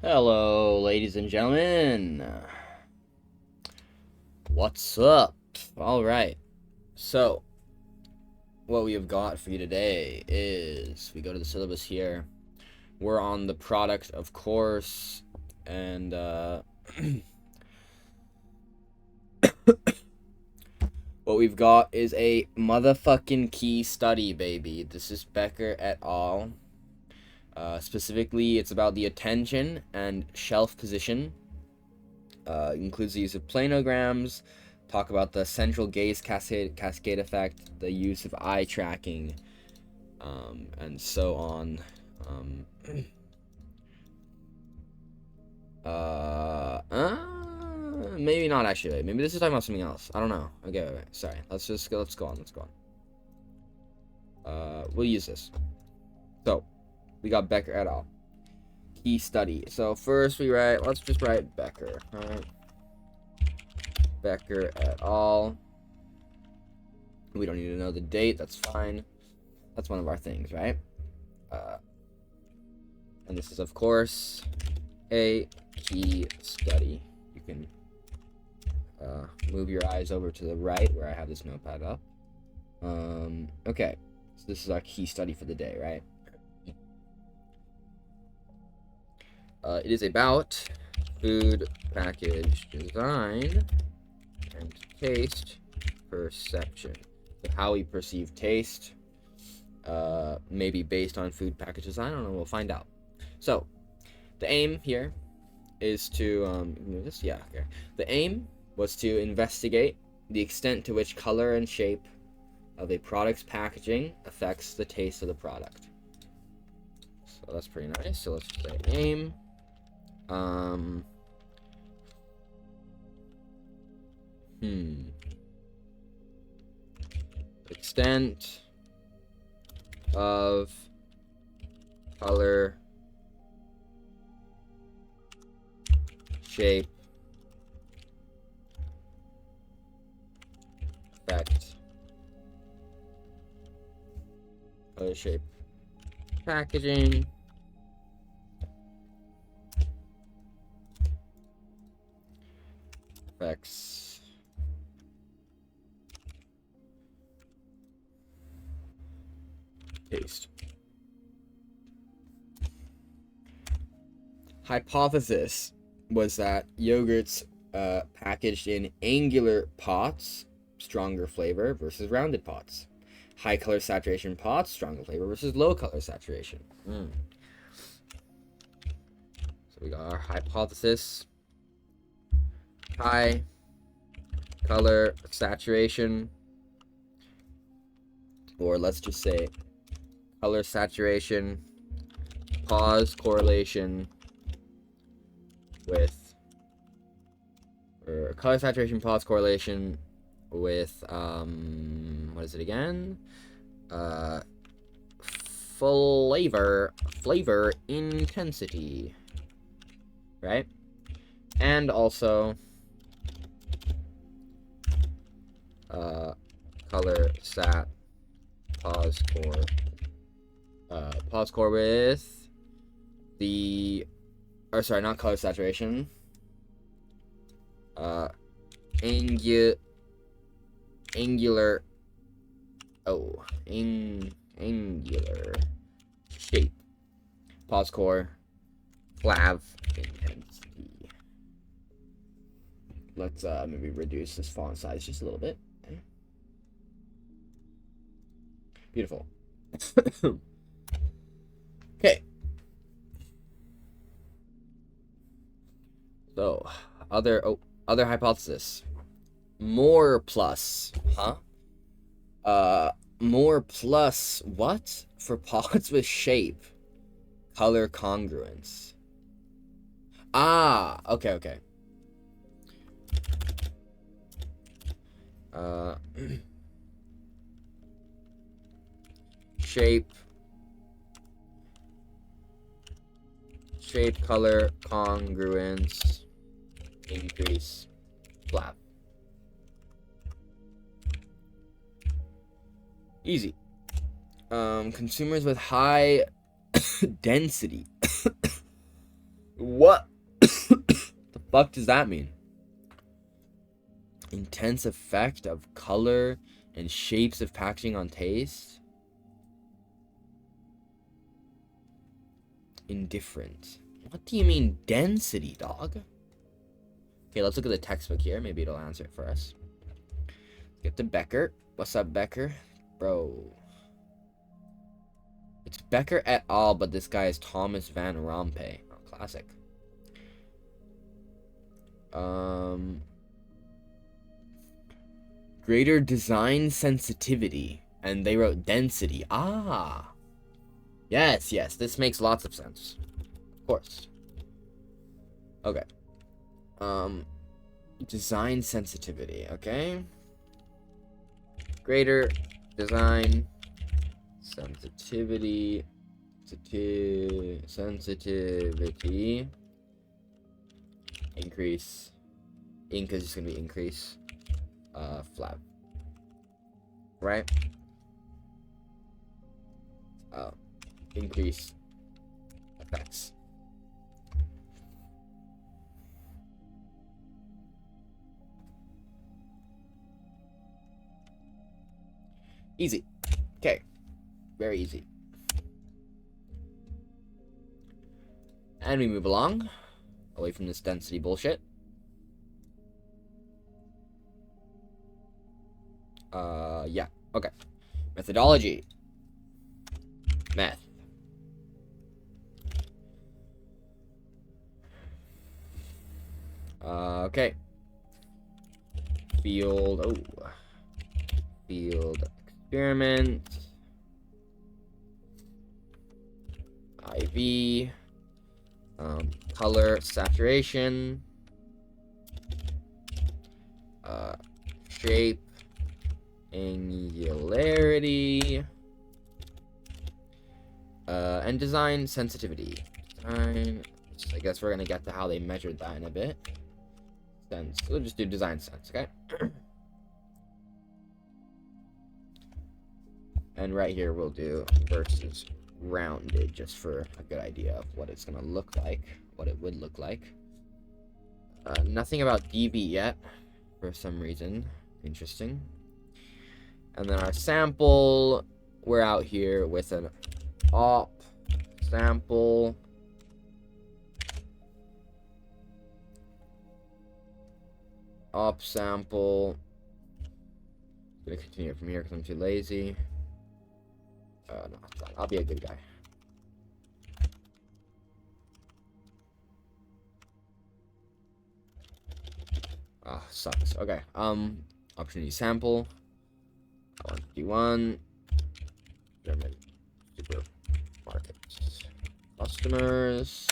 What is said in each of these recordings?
Hello, ladies and gentlemen. What's up? All right. So, what we have got for you today is we go to the syllabus here. We're on the product, of course, and what we've got is a motherfucking key study, baby. This is Becker et al. Specifically, it's about the attention and shelf position. Includes the use of planograms, talk about the central gaze cascade effect, the use of eye tracking, and so on. Maybe not actually. Maybe this is talking about something else. I don't know. Okay, wait. Sorry. Let's go on. We'll use this. So, we got Becker et al. Key study. So first let's just write Becker. Alright. Becker et al. We don't need to know the date, that's fine. That's one of our things, right? And this is, of course, a key study. You can move your eyes over to the right where I have this notepad up. Okay, so this is our key study for the day, right? It is about food package design and taste perception. So how we perceive taste, maybe based on food package design. I don't know. We'll find out. So, the aim here is to The aim was to investigate the extent to which color and shape of a product's packaging affects the taste of the product. So that's pretty nice. So let's say aim. Extent of color, shape, effect, color, shape, packaging, effects, taste. Hypothesis was that yogurts packaged in angular pots, stronger flavor versus rounded pots. High color saturation pots, stronger flavor versus low color saturation. So we got our hypothesis. High color saturation, or let's just say color saturation, pause correlation with, or color saturation pause correlation with, what is it again? Flavor intensity, right? And also, color sat pause core with the, or sorry, not color saturation, angular shape, pause core, flav intensity. Let's maybe reduce this font size just a little bit. Beautiful. Okay. So, other hypothesis. More plus, huh? More plus what? For pots with shape. Color congruence. Ah, okay. Shape, color, congruence, increase, flap. Easy. Consumers with high density. What? fuck does that mean? Intense effect of color and shapes of packaging on taste. Indifferent. What do you mean density, dog? Okay, let's look at the textbook here. Maybe it'll answer it for us. Let's get to Becker. What's up, Becker? Bro. It's Becker et al., but this guy is Thomas Van Rompuy. Oh, classic. Greater design sensitivity. And they wrote density. Ah. Yes, yes. This makes lots of sense. Of course. Okay. Design sensitivity, okay? Greater design sensitivity. Sensitivity. Increase. Ink is just gonna be increase. Flap. Right? Increase effects. Easy. Okay. Very easy. And we move along. Away from this density bullshit. Yeah. Okay. Methodology. Math. Okay. Field experiment. IV. Color saturation. Shape. Angularity. And design sensitivity. I guess we're gonna get to how they measured that in a bit. Sense. We'll just do design sense, okay? And right here we'll do versus rounded, just for a good idea of what it's gonna look like, what it would look like. Nothing about DB yet, for some reason. Interesting. And then our sample, we're out here with an op sample. Op sample. I'm gonna continue from here because I'm too lazy. No, I'll be a good guy. Ah, sucks. Okay. Opportunity sample. 151. German supermarkets. Customers.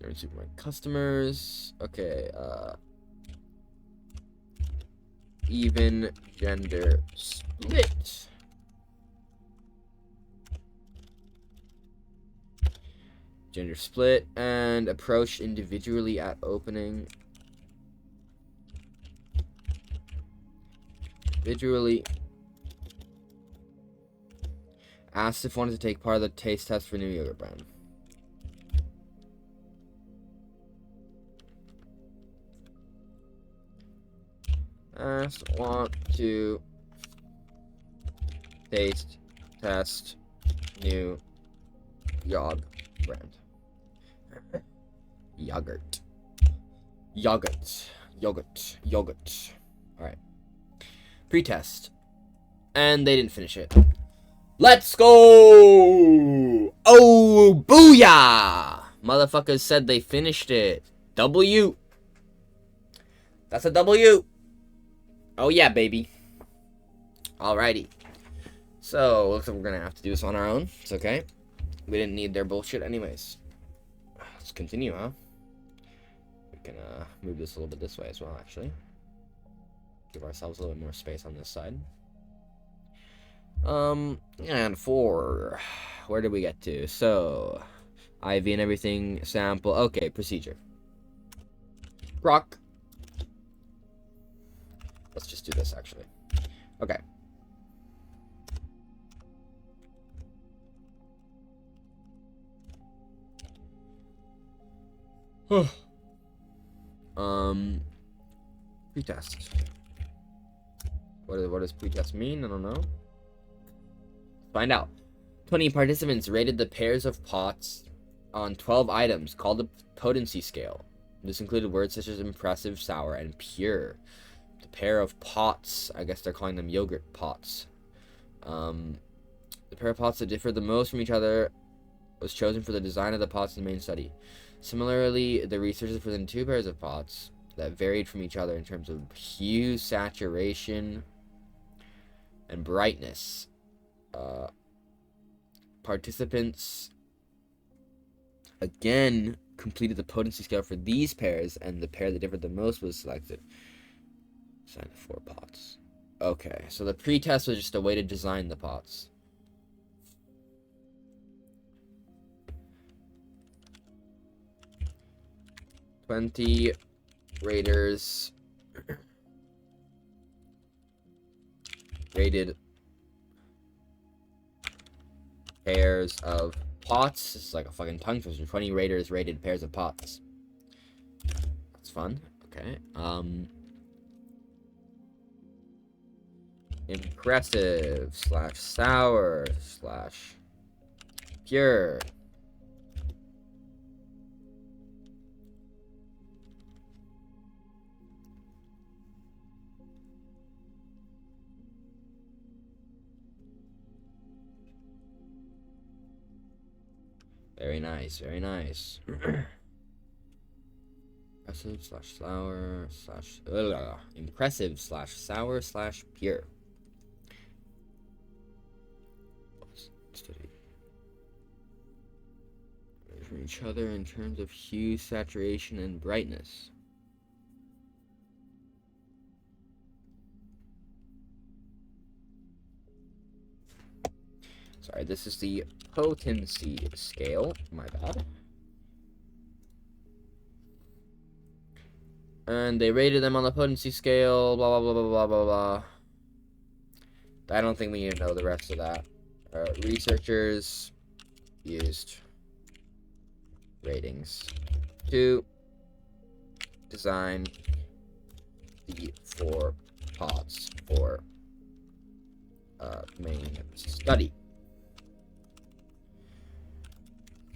German supermarket customers. Okay. Even gender split. Gender split and approached individually at opening. Individually. Asked if wanted to take part of the taste test for new yogurt brand. Asked want to taste test new yogurt brand. Yogurt. Alright. Pretest. And they didn't finish it. Let's go! Oh, booyah! Motherfuckers said they finished it. W. That's a W. Oh yeah, baby. Alrighty. So, looks like we're gonna have to do this on our own. It's okay. We didn't need their bullshit anyways. Let's continue, huh? We can move this a little bit this way as well, actually. Give ourselves a little bit more space on this side. And 4. Where did we get to? So, IV and everything, sample. Okay, procedure. Rock. Let's just do this, actually. Okay. Pretest. What does pretest mean? I don't know. Find out. 20 participants rated the pairs of pots on 12 items called the potency scale. This included words such as impressive, sour, and pure. The pair of pots, I guess they're calling them yogurt pots. The pair of pots that differed the most from each other was chosen for the design of the pots in the main study. Similarly, the researchers presented two pairs of pots that varied from each other in terms of hue, saturation, and brightness. Participants again completed the potency scale for these pairs, and the pair that differed the most was selected. Design the 4 pots. Okay, so the pre-test was just a way to design the pots. $20 raters rated pairs of pots. This is like a fucking tongue twister. 20 raters rated pairs of pots. That's fun. Okay. Impressive / sour / pure. Very nice, very nice. Impressive / sour / impressive / sour / pure. Study from each other in terms of hue, saturation, and brightness. Sorry, this is the potency scale. My bad. And they rated them on the potency scale. Blah blah blah blah blah blah blah. I don't think we need to know the rest of that. Researchers used ratings to design the 4 pots for main study.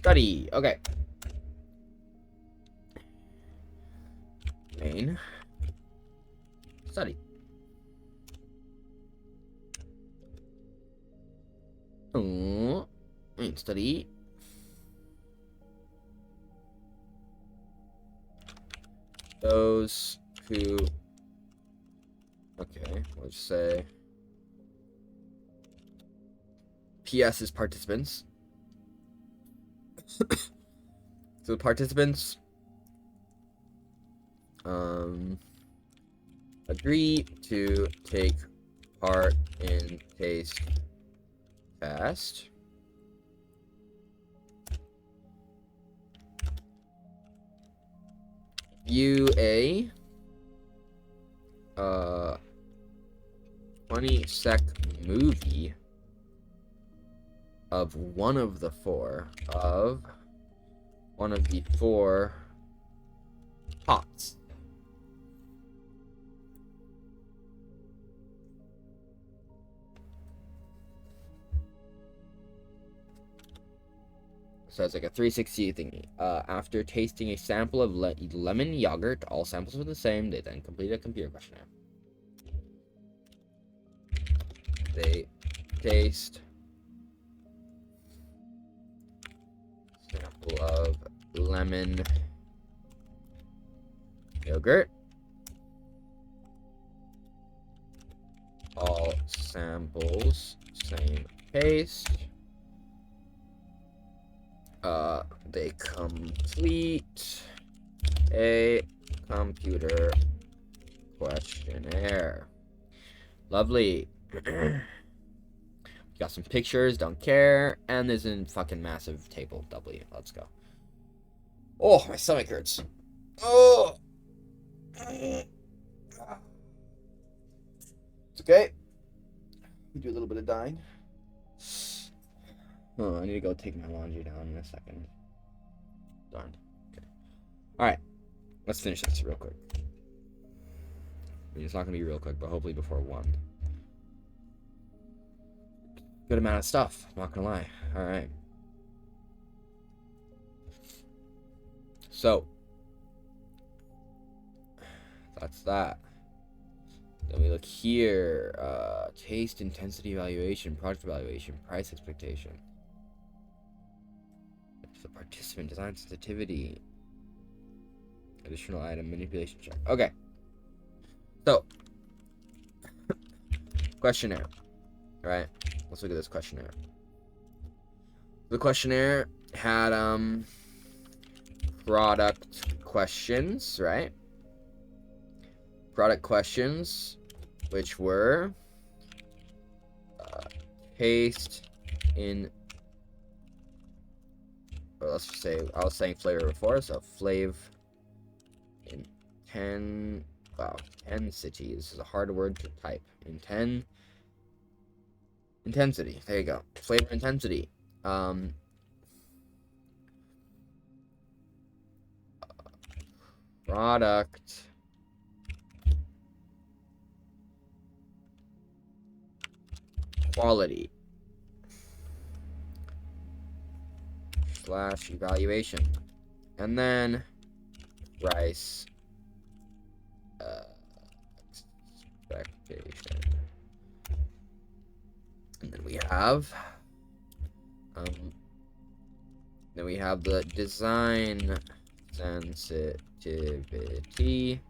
Okay. Main study. Oh, main study. Those who, okay, let's say PS is participants. So the participants agree to take part in taste test. View a 20-sec movie of one of the 4 pots. So it's like a 360 thingy. After tasting a sample of lemon yogurt, all samples were the same. They then completed a computer questionnaire. They taste sample of lemon yogurt. All samples same taste. They complete a computer questionnaire. Lovely. Got some pictures, don't care, and there's a fucking massive table. W. Let's go. Oh, my stomach hurts. Oh. It's okay. We do a little bit of dying. Oh, I need to go take my laundry down in a second. Darn. Okay. All right, let's finish this real quick. I mean, it's not gonna be real quick, but hopefully before 1. Good amount of stuff, not gonna lie. All right. So, that's that. Then we look here. Taste, intensity evaluation, product evaluation, price expectation. The participant, design sensitivity. Additional item, manipulation check. Okay. So, questionnaire. All right. Let's look at this questionnaire. The questionnaire had product questions, right? Product questions, which were taste in, or let's just say, I was saying flavor before, so flav in 10, wow, intensity. This is a hard word to type. Intensity. There you go. Flavor intensity. Product quality / evaluation, and then price expectation. And then we have the design sensitivity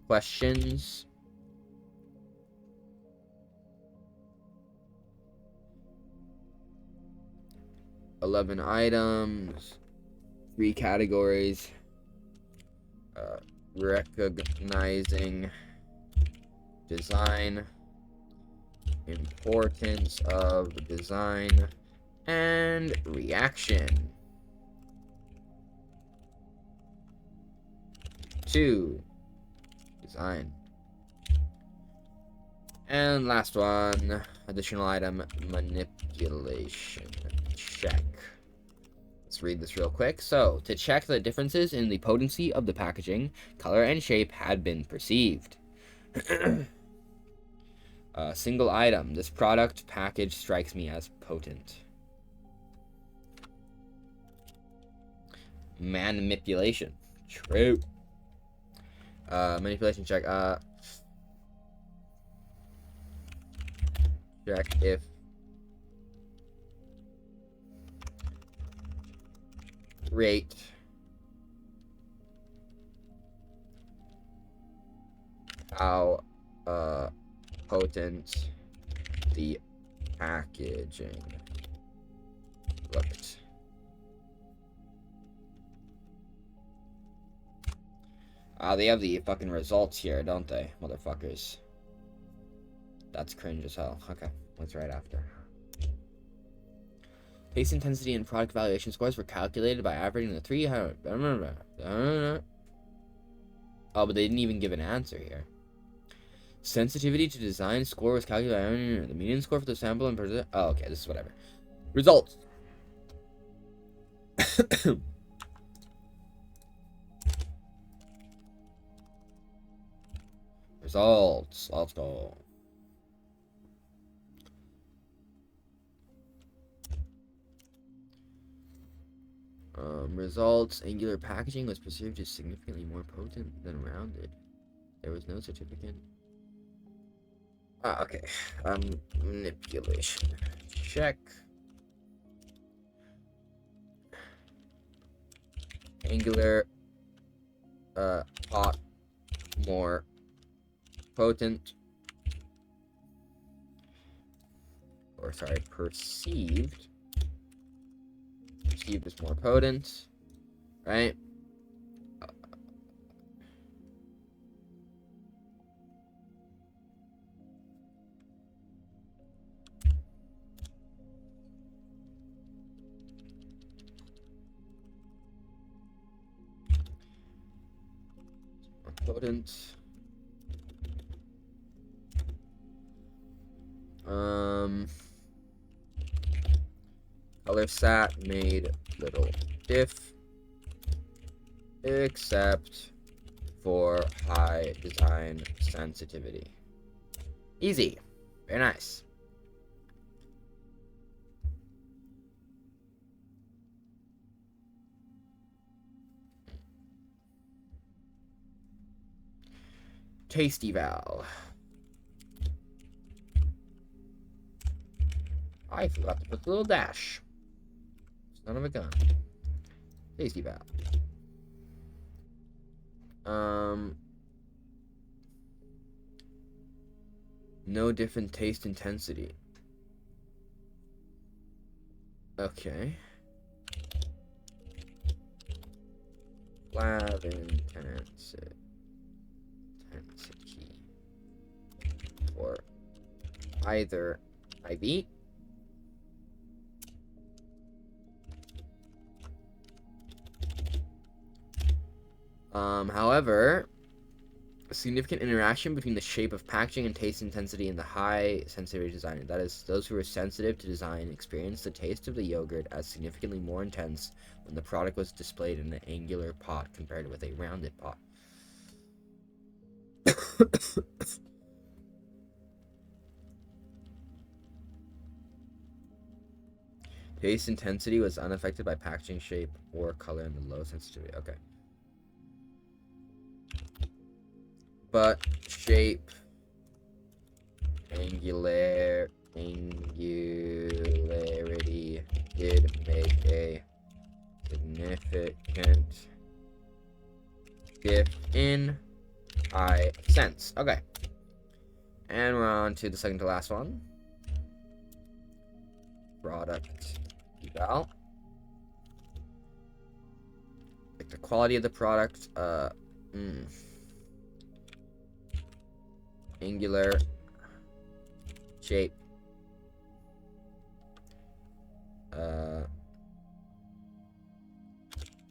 questions. $11 items, 3 categories. Recognizing design, importance of design, and reaction to design. And last one, additional item, manipulation check. Let's read this real quick. So, to check the differences in the potency of the packaging, color and shape had been perceived. Single item. This product package strikes me as potent. Manipulation. True. Manipulation check. Check if rate how potent the packaging looked. They have the fucking results here, don't they, motherfuckers? That's cringe as hell. Okay, what's right after? Taste intensity and product evaluation scores were calculated by averaging the 3. Oh, but they didn't even give an answer here. Sensitivity to design score was calculated by the median score for the sample and present. Oh, okay, this is whatever. Results. Results. Let's go. Results. Angular packaging was perceived as significantly more potent than rounded. There was no certificate. Okay. Manipulation. Check. Angular. Hot. More potent. Or sorry, perceived. Perceived as more potent. Right? More potent. Color sat made little diff. except for high design sensitivity. Easy. Very nice. Taste eval. I forgot to put the little dash. Son of a gun. Taste eval. No different taste intensity. Okay. Lab intensity for either IV however, a significant interaction between the shape of packaging and taste intensity in the high sensitivity design. That is, those who are sensitive to design experience the taste of the yogurt as significantly more intense when the product was displayed in an angular pot compared with a rounded pot. Taste intensity was unaffected by packaging shape or color in the low sensitivity. Okay. But shape, angularity did make a significant diff in high sense. Okay. And we're on to the second to last one. Product eval. Like the quality of the product, angular shape,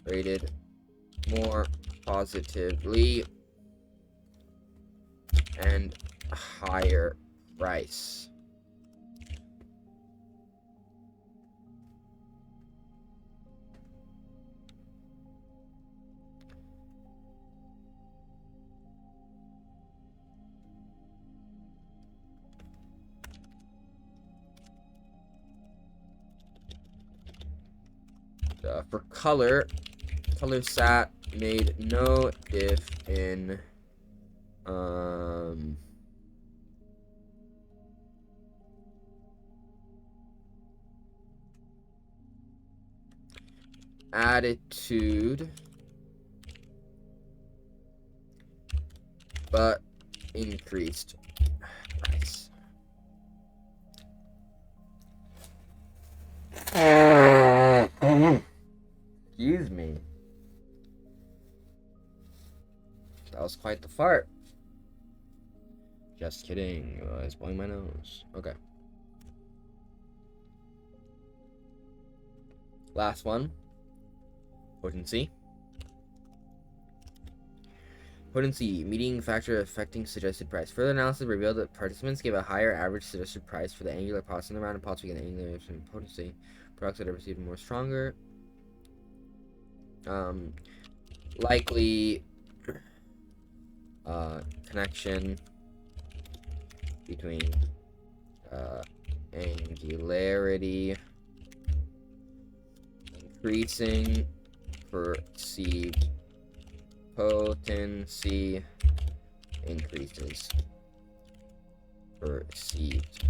rated more positively and higher price. For color sat made no diff in attitude, but increased price. Excuse me. That was quite the fart. Just kidding. I was blowing my nose. Okay. Last one. Potency. Potency, median factor affecting suggested price. Further analysis revealed that participants gave a higher average suggested price for the angular pots in the rounded pots with an angular potency. Products that are perceived more stronger. Likely connection between angularity increasing perceived potency increases perceived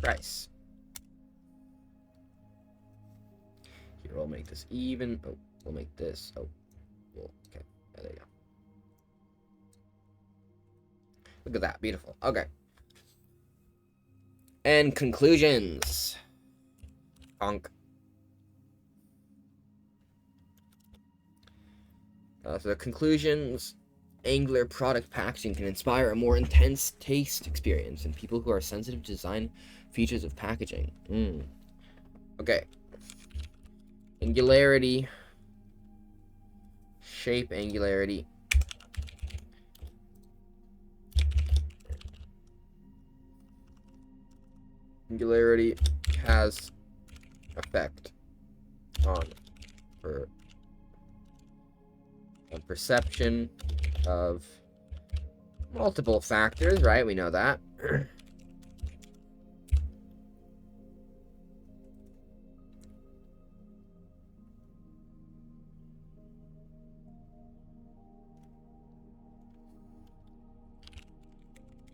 price. Here, we'll make this even. Oh, we'll make this. Oh, well, okay. Yeah, there you go. Look at that. Beautiful. Okay. And conclusions. Honk. So the conclusions, angular product packaging can inspire a more intense taste experience in people who are sensitive to design features of packaging. Okay. Angularity. Shape angularity. Angularity has effect on a perception of multiple factors, right? We know that.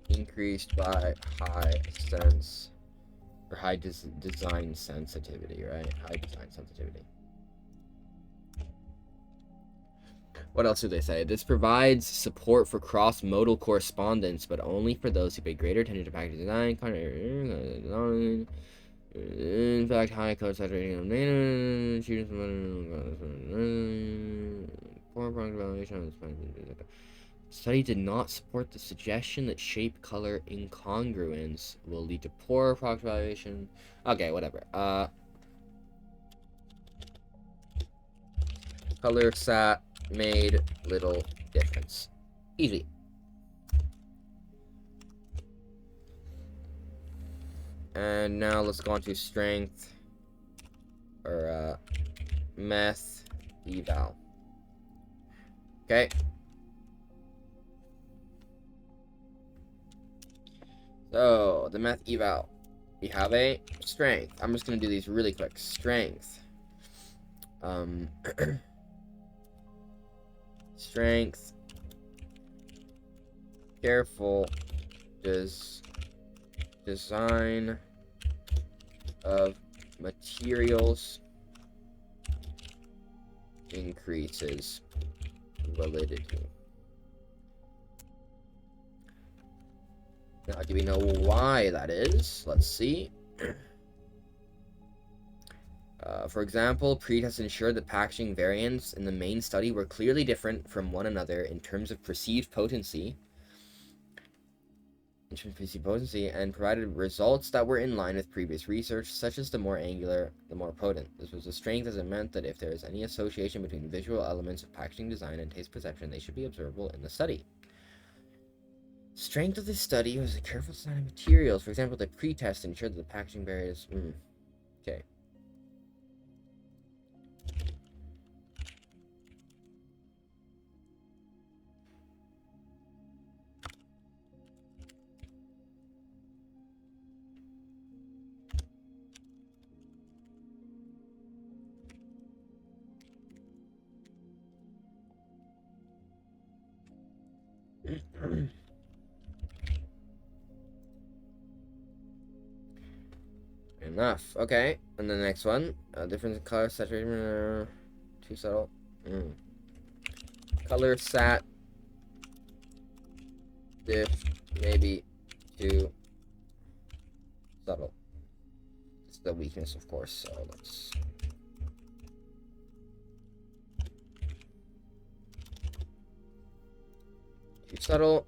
Increased by high sense or high design sensitivity, right? High design sensitivity. What else do they say? This provides support for cross-modal correspondence, but only for those who pay greater attention to package design. In fact, high code saturation of poor product evaluation. Study did not support the suggestion that shape color incongruence will lead to poor product evaluation. Okay, whatever. Color sat made little difference. Easy. And now let's go on to strength or meth eval. Okay. So the meth eval, we have a strength. I'm just gonna do these really quick. Strength. Strength. Careful. Design of materials increases validity. Now, do we know why that is? Let's see. For example, pre-tests ensured that packaging variants in the main study were clearly different from one another in terms of perceived potency, and provided results that were in line with previous research, such as the more angular, the more potent. This was a strength as it meant that if there is any association between visual elements of packaging design and taste perception, they should be observable in the study. Strength of this study was a careful design of materials. For example, the pre-test ensured that the packaging barriers... Okay. Enough. Okay. And the next one. Difference in color, saturation, too subtle. Color sat. Diff, maybe too subtle. It's the weakness, of course. So let's. Too subtle.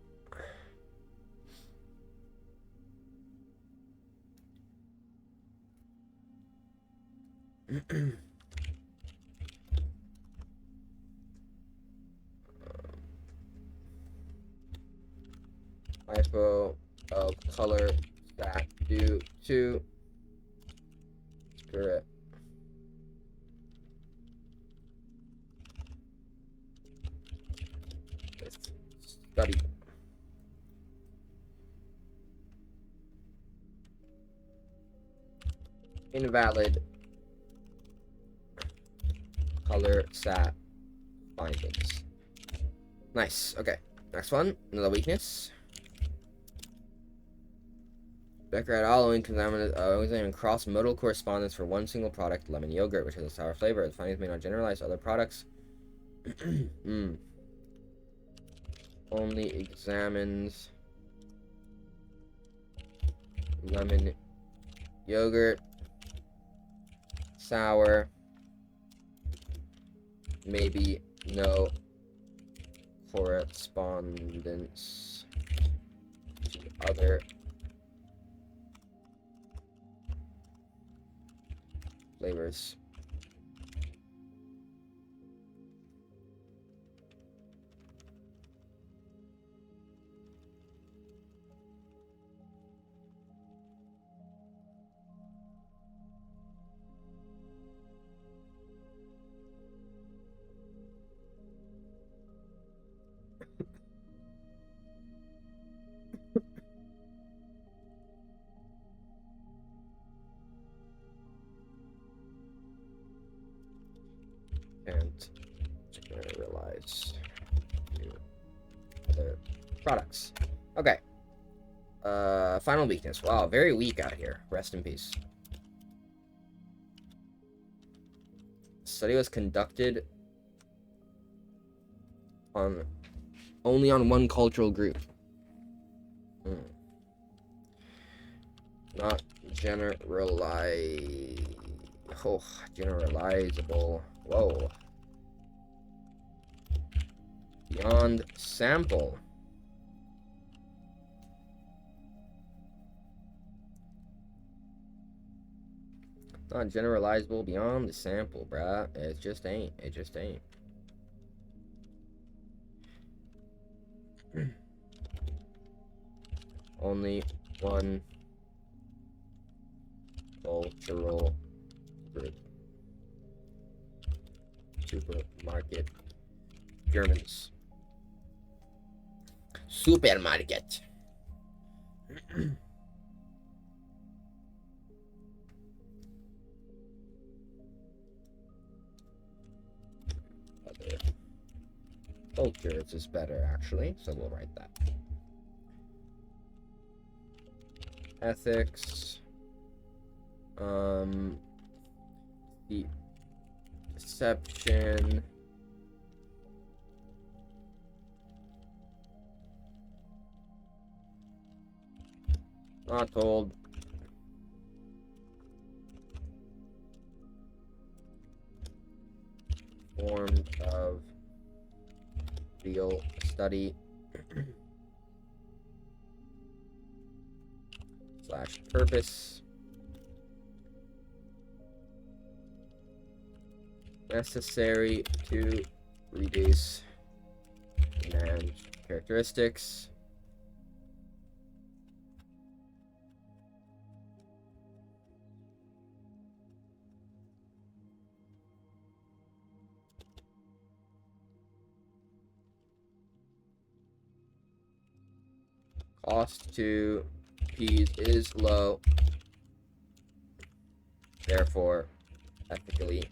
Hypo of color that due to spirit. Study. Invalid color sat findings. Nice. Okay. Next one. Another weakness. Becker et al. Examined cross-modal correspondence for one single product, lemon yogurt, which has a sour flavor. The findings may not generalize to other products. Only examines lemon yogurt, sour, maybe no correspondence to other flavors. and generalize to other products. Okay. Final weakness. Wow, very weak out here. Rest in peace. The study was conducted only on one cultural group. Not generalizable. Whoa. Beyond sample. Not generalizable beyond the sample, bruh. It just ain't. It just ain't. Only one cultural group. Supermarket. Germans. Supermarket. Other cultures is better, actually, so we'll write that. Ethics. The deception. Not told. Formed of real study / purpose. Necessary to reduce demand characteristics. Cost to peas is low, therefore ethically.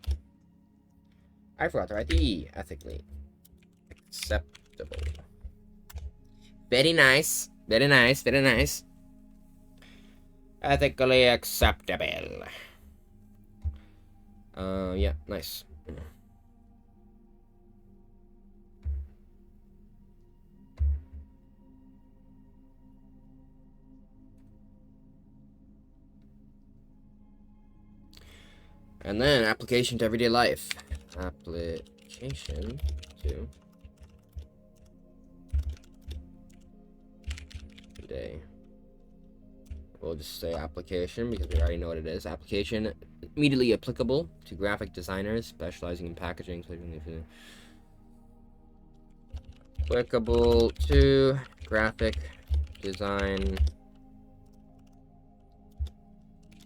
I forgot to write the E. Ethically acceptable. Very nice. Very nice. Very nice. Ethically acceptable. Yeah, nice. And then application to everyday life. Application to everyday. We'll just say application because we already know what it is. Application immediately applicable to graphic designers specializing in packaging. Applicable to graphic design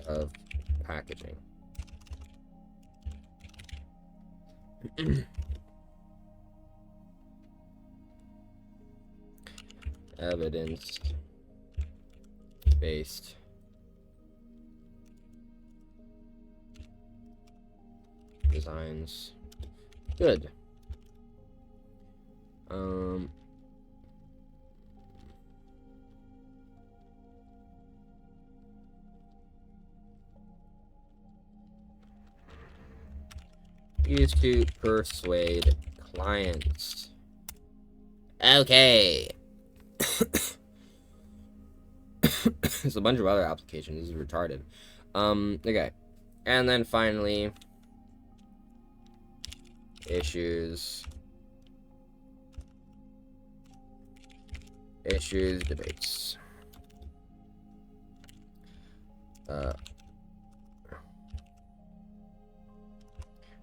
of packaging. Evidence-based designs. Good. Used to persuade clients. Okay. There's a bunch of other applications. This is retarded. Okay. And then finally, issues, debates.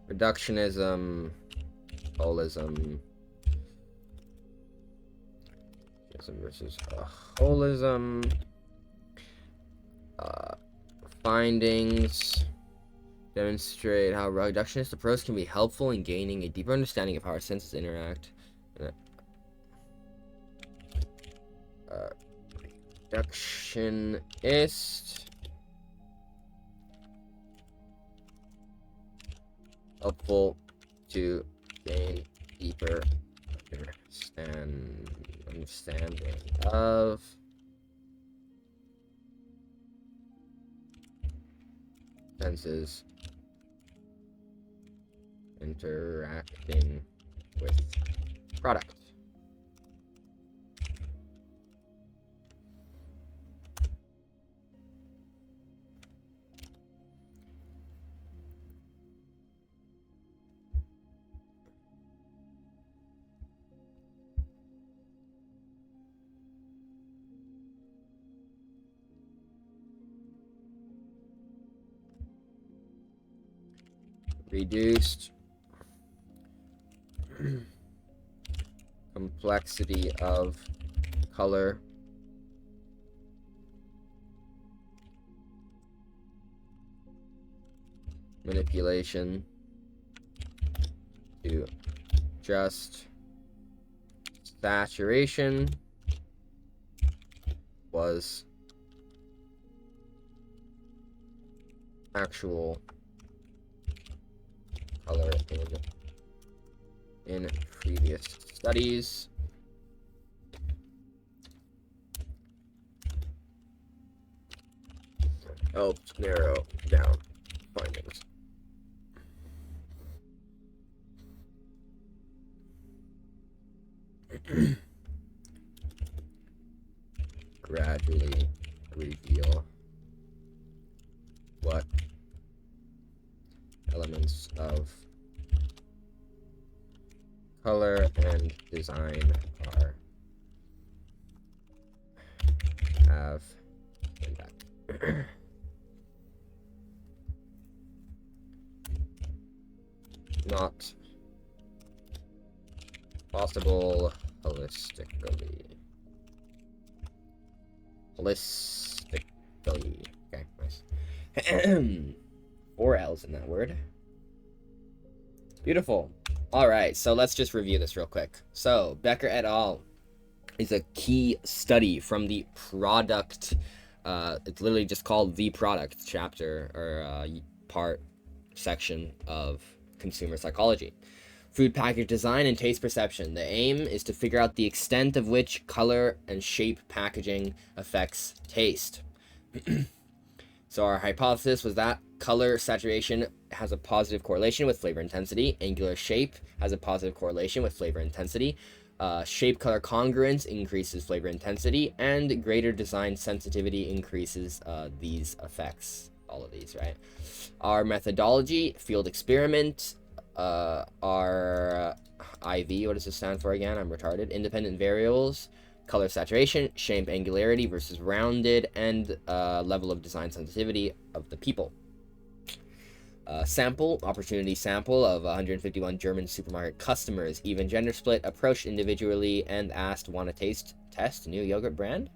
Reductionism, holism versus holism. Findings demonstrate how reductionist approach can be helpful in gaining a deeper understanding of how our senses interact. Reductionist helpful to gain deeper understanding of senses interacting with product. Reduced complexity of color manipulation to just saturation was actual color in previous studies. Helped narrow down findings. Gradually reveal what elements of color and design have impact. Not possible holistically. Okay, nice. 4 L's in that word. Beautiful. All right, so let's just review this real quick. So Becker et al. Is a key study from the product. It's literally just called the product chapter or part section of consumer psychology. Food package design and taste perception. The aim is to figure out the extent of which color and shape packaging affects taste. So our hypothesis was that color saturation has a positive correlation with flavor intensity. Angular shape has a positive correlation with flavor intensity. Shape color congruence increases flavor intensity, and greater design sensitivity increases these effects. All of these, right? Our methodology, field experiment. Our IV, what does this stand for again? I'm retarded. Independent variables, color saturation, shape angularity versus rounded, and level of design sensitivity of the people. Sample, opportunity sample of 151 German supermarket customers, even gender split, approached individually and asked, want to test new yogurt brand?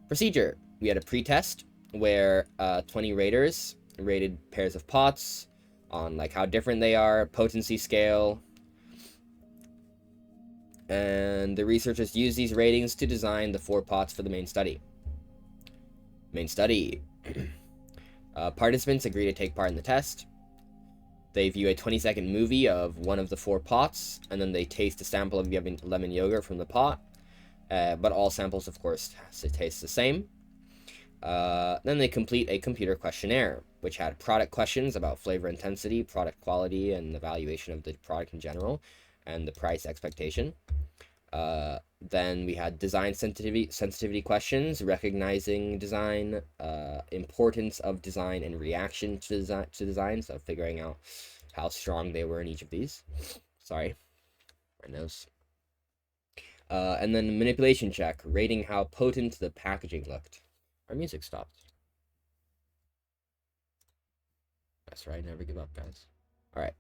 Procedure, we had a pre-test where 20 raters rated pairs of pots on like how different they are, potency scale, and the researchers used these ratings to design the 4 pots for the main study. Participants agree to take part in the test. They view a 20-second movie of one of the 4 pots, and then they taste a sample of lemon yogurt from the pot. But all samples, of course, taste the same. Then they complete a computer questionnaire, which had product questions about flavor intensity, product quality, and evaluation of the product in general, and the price expectation. Then we had design sensitivity questions, recognizing design, importance of design and reaction to design, so figuring out how strong they were in each of these. Sorry, my nose. And then manipulation check, rating how potent the packaging looked. Our music stopped. That's right, never give up, guys. All right.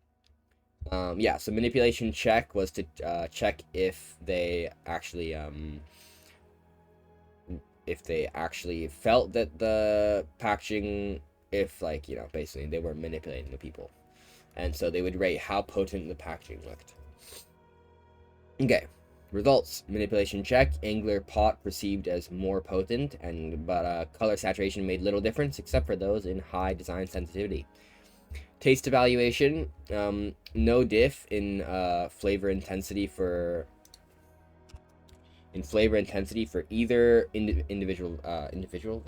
Yeah, so manipulation check was to check if they actually felt that the packaging, if like, you know, basically they were manipulating the people. And so they would rate how potent the packaging looked. Okay. Results. Manipulation check. Angular pot perceived as more potent, but color saturation made little difference except for those in high design sensitivity. Taste evaluation, no diff in flavor intensity for either independent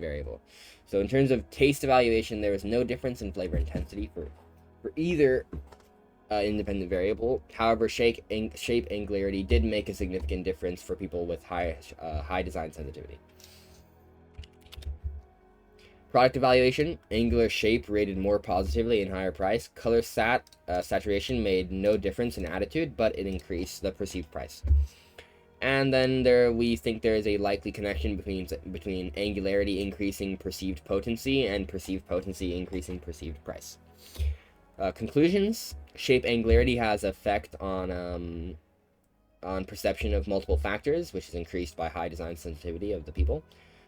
variable. So in terms of taste evaluation, there was no difference in flavor intensity for either independent variable. However, shape and clarity did make a significant difference for people with high design sensitivity. Product evaluation, angular shape rated more positively and higher price. Color saturation made no difference in attitude, but it increased the perceived price. And then we think there is a likely connection between angularity increasing perceived potency and perceived potency increasing perceived price. Conclusions: shape angularity has effect on perception of multiple factors, which is increased by high design sensitivity of the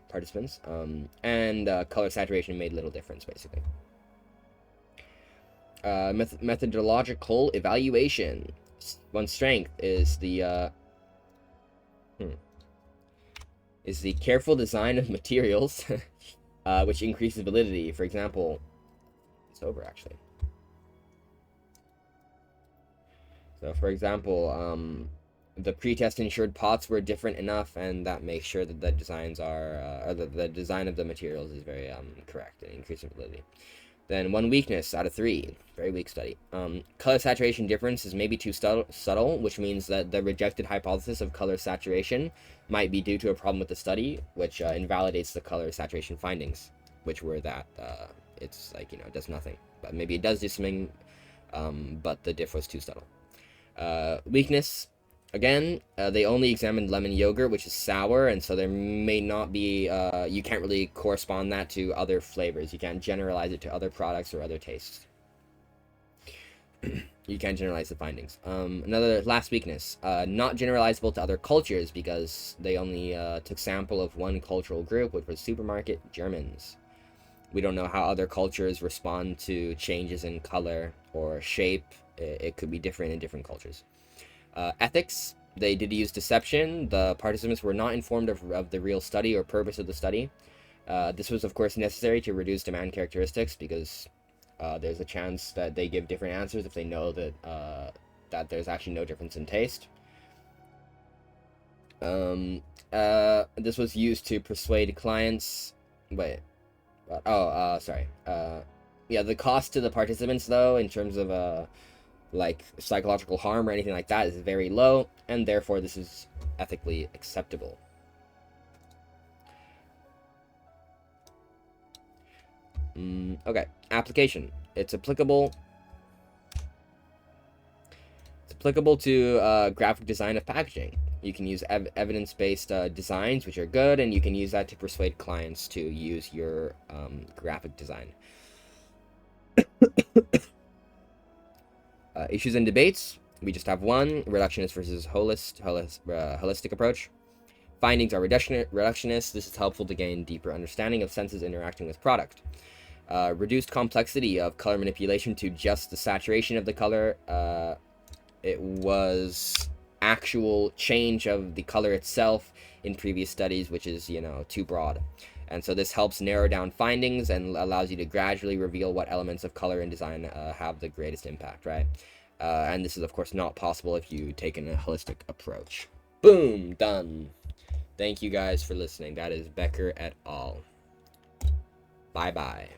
participants, and color saturation made little difference, basically. Methodological evaluation. One strength is the careful design of materials, which increases validity. For example, it's over actually. So, for example, the pretest ensured pots were different enough, and that makes sure that the designs are, the design of the materials is very correct and increasing validity. Then 1 weakness out of 3, very weak study. Color saturation difference is maybe too subtle, which means that the rejected hypothesis of color saturation might be due to a problem with the study, which invalidates the color saturation findings, which were that it's like, it does nothing. But maybe it does do something, but the diff was too subtle. Weakness, again, they only examined lemon yogurt, which is sour, and so there may not be, you can't really correspond that to other flavors. You can't generalize it to other products or other tastes. You can't generalize the findings. Another last weakness, not generalizable to other cultures because they only took sample of one cultural group, which was supermarket Germans. We don't know how other cultures respond to changes in color or shape. It could be different in different cultures. Ethics, they did use deception. The participants were not informed of the real study or purpose of the study. This was, of course, necessary to reduce demand characteristics because there's a chance that they give different answers if they know that there's actually no difference in taste. This was used to persuade clients. Wait. Sorry. Yeah, the cost to the participants, though, in terms of like psychological harm or anything like that, is very low, and therefore this is ethically acceptable. Okay, application. It's applicable to graphic design of packaging. You can use evidence-based designs, which are good, and you can use that to persuade clients to use your graphic design. Issues and debates. We just have one: reductionist versus holistic approach. Findings are reductionist. This is helpful to gain deeper understanding of senses interacting with product. Reduced complexity of color manipulation to just the saturation of the color. It was actual change of the color itself in previous studies, which is, too broad. And so this helps narrow down findings and allows you to gradually reveal what elements of color and design have the greatest impact, right? And this is, of course, not possible if you take a holistic approach. Boom! Done. Thank you guys for listening. That is Becker et al. Bye-bye.